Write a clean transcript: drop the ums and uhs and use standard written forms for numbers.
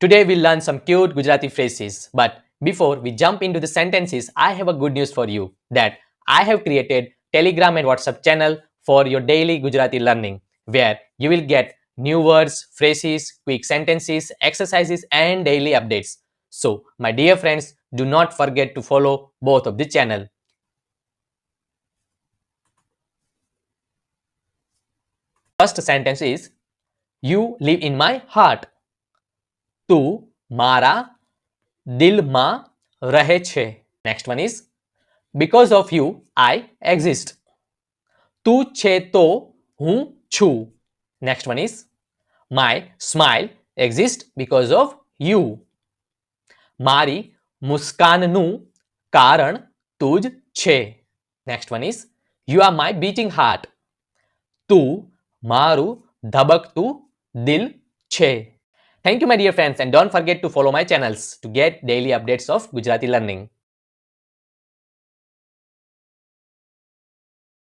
Today we'll learn some cute Gujarati phrases. But before we jump into the sentences, I have a good news for you that I have created Telegram and WhatsApp channel for your daily Gujarati learning where you will get new words, phrases, quick sentences, exercises and daily updates. So my dear friends, do not forget to follow both of the channel. First sentence is you live in my heart. તું મારા દિલમાં રહે છે. Next one is because of you I exist. તું છે તો હું છું. Next one is my smile exists because of you. મારી મુસ્કાનનું કારણ તું જ છે. Next one is you are my beating heart. તું મારું ધબકતું દિલ છે. Thank you, my dear friends, and don't forget to follow my channels to get daily updates of Gujarati learning.